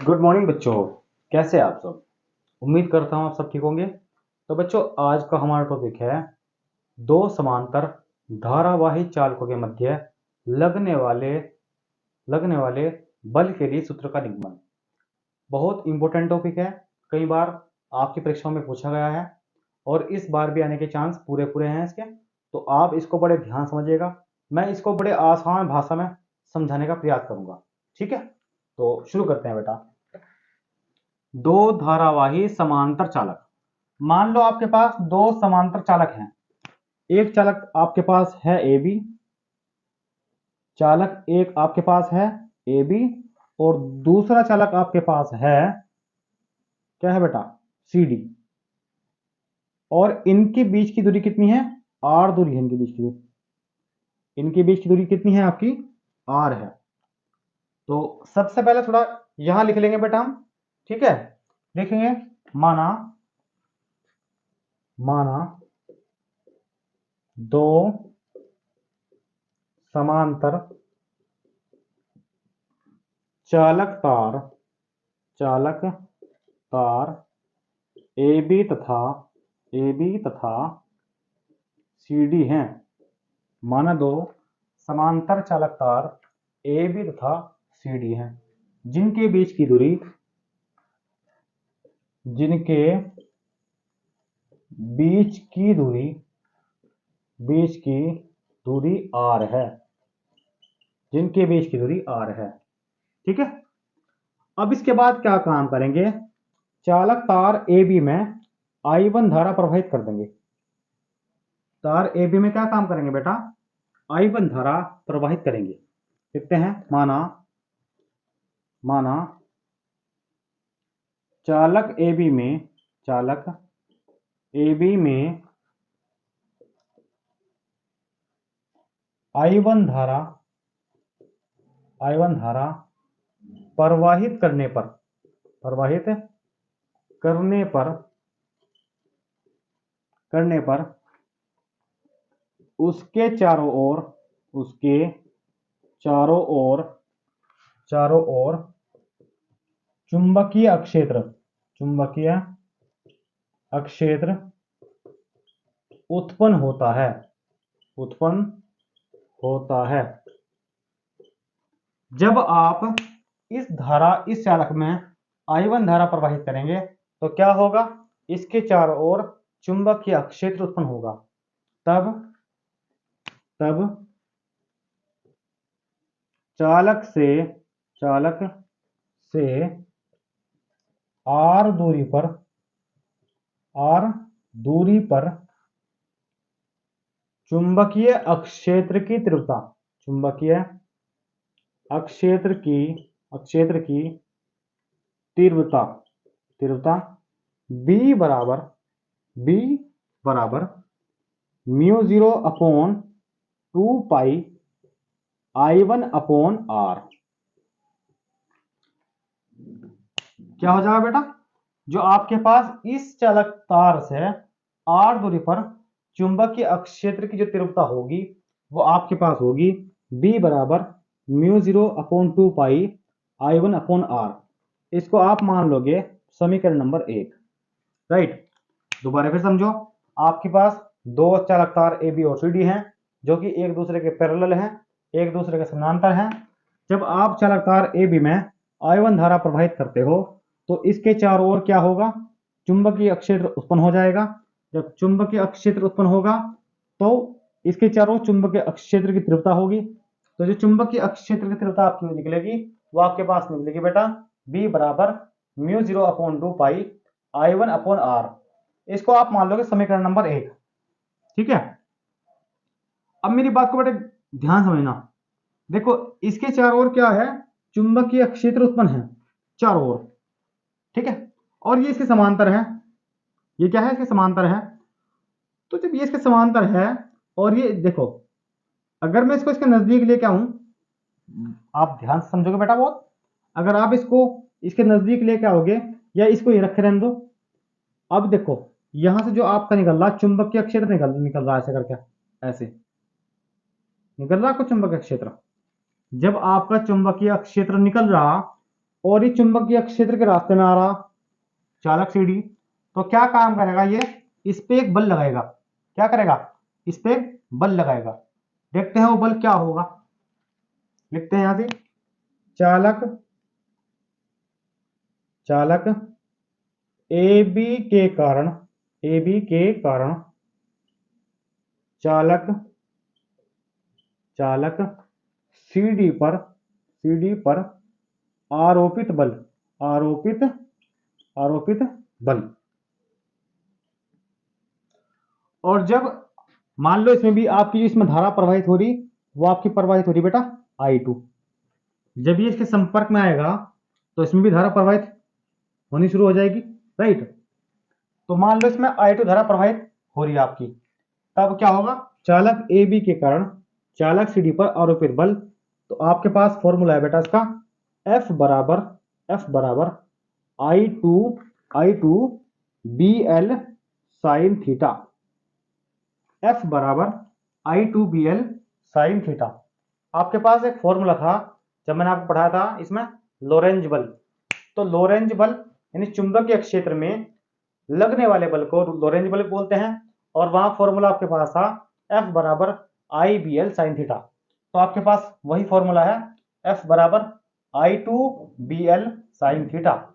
Good morning बच्चों। कैसे हैं आप सब? उम्मीद करता हूँ आप सब ठीक होंगे। तो बच्चों, आज का हमारा टॉपिक है दो समांतर धारावाही चालकों के मध्य लगने वाले लगने वाले बल के लिए सूत्र का निगमन। बहुत इंपॉर्टेंट टॉपिक है। कई बार आपकी परीक्षाओं में पूछा गया है और इस बार भी आने के चांस पूरे पूरे हैं इसके। तो आप इसको बड़े ध्यान समझिएगा। मैं इसको बड़े आसान भाषा में समझाने का प्रयास करूंगा। ठीक है, तो शुरू करते हैं बेटा। दो धारावाही समांतर चालक। मान लो आपके पास दो समांतर चालक हैं। एक चालक आपके पास है ए बी, चालक एक आपके पास है ए बी, और दूसरा चालक आपके पास है, क्या है बेटा, सी डी। और इनके बीच की दूरी कितनी है? आर दूरी है इनके बीच की दूरी। इनके बीच की दूरी कितनी है आपकी? आर है। तो सबसे पहले थोड़ा यहां लिख लेंगे बेटा हम। ठीक है, लिखेंगे माना माना दो समांतर चालक तार ए बी तथा सी डी हैं। माना दो समांतर चालक तार ए बी तथा सी डी हैं, जिनके बीच की दूरी जिनके बीच की दूरी बीच की दूरी आर है। जिनके बीच की दूरी आर है। ठीक है, अब इसके बाद क्या काम करेंगे? चालक तार ए बी में I1 धारा प्रवाहित कर देंगे। तार ए बी में क्या काम करेंगे बेटा? I1 धारा प्रवाहित करेंगे। लिखते हैं माना माना चालक ए बी में I1 धारा प्रवाहित करने पर उसके चारों ओर चुंबकीय अक्षेत्र उत्पन्न होता है। जब आप इस चालक में I1 धारा प्रवाहित करेंगे तो क्या होगा? इसके चारों ओर चुंबकीय क्षेत्र उत्पन्न होगा। तब चालक से आर दूरी पर चुंबकीय अक्षेत्र की तीव्रता बी बराबर mu 0 upon 2 pi I1 upon r. क्या हो जाएगा बेटा? जो आपके पास इस चालक तार से आर दूरी पर चुंबकीय क्षेत्र की जो तीव्रता होगी वो आपके पास होगी B बराबर mu 0 upon 2 pi I1 upon r. इसको आप मान लोगे समीकरण नंबर 1। राइट, दोबारा फिर समझो। आपके पास दो चालक तार ए बी और सी डी हैं, जो कि एक दूसरे के पैरेलल हैं, एक दूसरे के समानांतर हैं। जब आप चालक तार ए बी में I1 धारा प्रवाहित करते हो तो इसके चारों ओर क्या होगा? चुंबकीय क्षेत्र उत्पन्न हो जाएगा। जब चुंबकीय क्षेत्र उत्पन्न होगा तो इसके चारों चुंबकीय क्षेत्र की तीव्रता होगी। तो जो चुंबकीय क्षेत्र की तीव्रता आपकी निकलेगी वो आपके पास निकलेगी बेटा B बराबर mu 0 upon 2 pi I1 upon r. इसको आप मान लोगे समीकरण नंबर 1। ठीक है, अब मेरी बात को बेटे ध्यान समझना। देखो, इसके चारों ओर क्या है? चुंबकीय क्षेत्र उत्पन्न है चारों ओर। ठीक है, और ये इसके समांतर है। ये क्या है? इसके समांतर है। तो जब ये इसके समांतर है और ये देखो, अगर मैं इसको इसके नजदीक लेके आऊं, आप ध्यान से समझोगे बेटा बहुत। अगर आप इसको इसके नजदीक लेके आओगे या इसको ये रखे रहने दो, अब देखो यहां से जो आपका निकल रहा चुंबकीय क्षेत्र निकल रहा है, ऐसे करके ऐसे निकल रहा कुछ चुंबकीय क्षेत्र। जब आपका चुंबकीय क्षेत्र निकल रहा और ये चुंबकीय क्षेत्र के रास्ते में आ रहा चालक सीडी, तो क्या काम करेगा ये, इस पे एक बल लगाएगा। क्या करेगा, इस पे बल लगाएगा। देखते हैं वो बल क्या होगा। लिखते हैं यहां से, चालक चालक AB के कारण, AB के कारण चालक चालक CD पर आरोपित बल, आरोपित बल। और जब मान लो इसमें भी आपकी इसमें धारा प्रवाहित हो रही, वो आपकी प्रवाहित हो रही बेटा I2, जब ये इसके संपर्क में आएगा तो इसमें भी धारा प्रवाहित होनी शुरू हो जाएगी, राइट। तो मान लो इसमें I2 धारा प्रवाहित हो रही है आपकी, तब क्या होगा, चालक AB के कारण चालक CD पर आरोपित बल। तो आपके पास फॉर्मूला है बेटा इसका, F बराबर I2 BL sine theta. F बराबर I2 BL साइन थीटा। आपके पास एक फॉर्मूला था जब मैंने आपको पढ़ाया था इसमें, लोरेंज बल। तो लोरेंज बल यानी चुंबकीय क्षेत्र में लगने वाले बल को लोरेंज बल बोलते हैं। और वहां फॉर्मूला आपके पास था F बराबर IBL साइन थीटा। तो आपके पास वही फॉर्मूला है, F बराबर I2 BL साइन थीटा।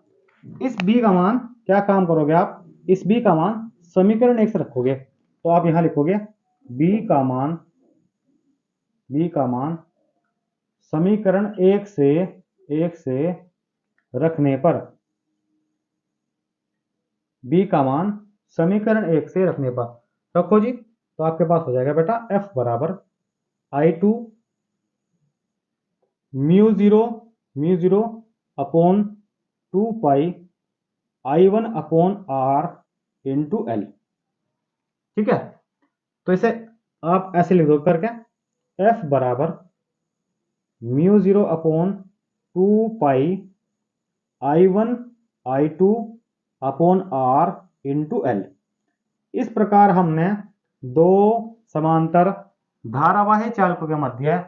इस B का मान क्या काम करोगे आप, इस B का मान समीकरण 1 से रखोगे। तो आप यहां लिखोगे B का मान समीकरण 1 से रखने पर, B का मान समीकरण 1 से रखने पर रखो जी। तो आपके पास हो जाएगा बेटा F बराबर I2 mu 0 upon 2 pi I1 upon R into L। ठीक है, तो इसे आप ऐसे लिख दो करके, F बराबर mu 0 upon 2 pi I1 I2 upon R into L। इस प्रकार हमने दो समांतर धारावाही चालकों के मध्य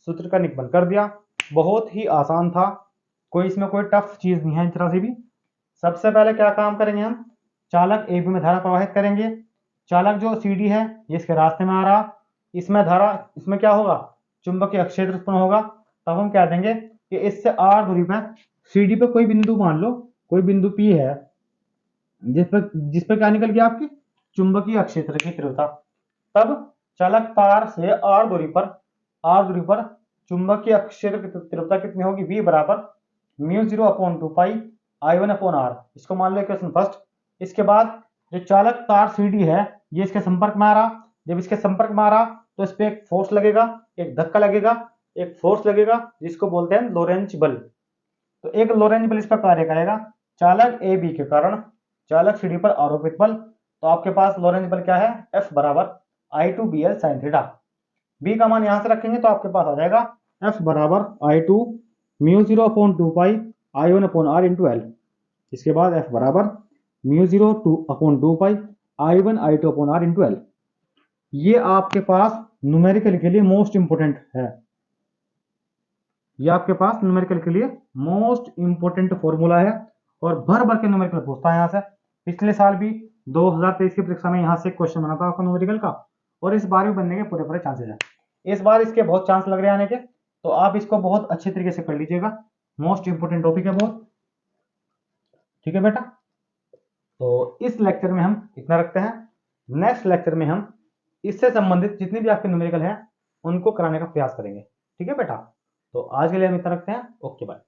सूत्र का निरूपण कर दिया। बहुत ही आसान था, कोई इसमें कोई टफ चीज नहीं है इस तरह से भी। सबसे पहले क्या काम करेंगे हम, चालक AB में धारा प्रवाहित करेंगे। चालक जो CD है ये इसके रास्ते में आ रहा, इसमें धारा, इसमें क्या होगा, चुंबकीय क्षेत्र उत्पन्न होगा। तब हम कह देंगे कि इससे R दूरी पर CD पे कोई बिंदु मान लो, कोई बिंदु P है जिस पर क्या निकल गया आपकी चुंबकीय क्षेत्र की तीव्रता। तब चालक तार से R दूरी पर चुंबकीय क्षेत्र की तीव्रता कितनी होगी, V बराबर mu 0 upon 2 pi I1 upon R। इसको मान लो इक्वेशन फर्स्ट। इसके बाद जो चालक तार CD है ये इसके संपर्क में आ रहा, जब इसके संपर्क में आ रहा तो इस पे एक फोर्स लगेगा, एक धक्का लगेगा, एक फोर्स लगेगा जिसको बोलते हैं लोरेंज बल। तो एक लोरेंज बल इस पर कार्य करेगा चालक AB के कारण चालक CD पर आरोपित बल। तो आपके पास लोरेंज बल क्या है, F बराबर I2 BL sine theta. B का मान यहां से रखेंगे तो आपके पास आ जाएगा F बराबर I2 mu 0 upon 2 pi I1 upon R into L। इसके बाद F बराबर mu 0 upon 2 pi I1 I2 upon R into L। ये आपके पास न्यूमेरिकल के लिए मोस्ट इंपोर्टेंट है, ये आपके पास न्यूमेरिकल के लिए मोस्ट इंपोर्टेंट फॉर्मूला है और भर भर के न्यूमेरिकल पूछता है यहाँ से। पिछले साल भी 2023 की परीक्षा में यहाँ से क्वेश्चन बना था आपका न्यूमेरिकल का, और इस बार भी बनने के पूरे चांसेस हैं। इस बार इसके बहुत चांस लग रहे हैं आने के, तो आप इसको बहुत अच्छे तरीके से कर लीजिएगा, मोस्ट इंपोर्टेंट टॉपिक है बहुत। ठीक है बेटा, तो इस लेक्चर में हम इतना रखते हैं। नेक्स्ट लेक्चर में हम इससे संबंधित जितने भी आपके न्यूमेरिकल हैं उनको कराने का प्रयास करेंगे। ठीक है बेटा, तो आज के लिए हम इतना रखते हैं। Okay bye.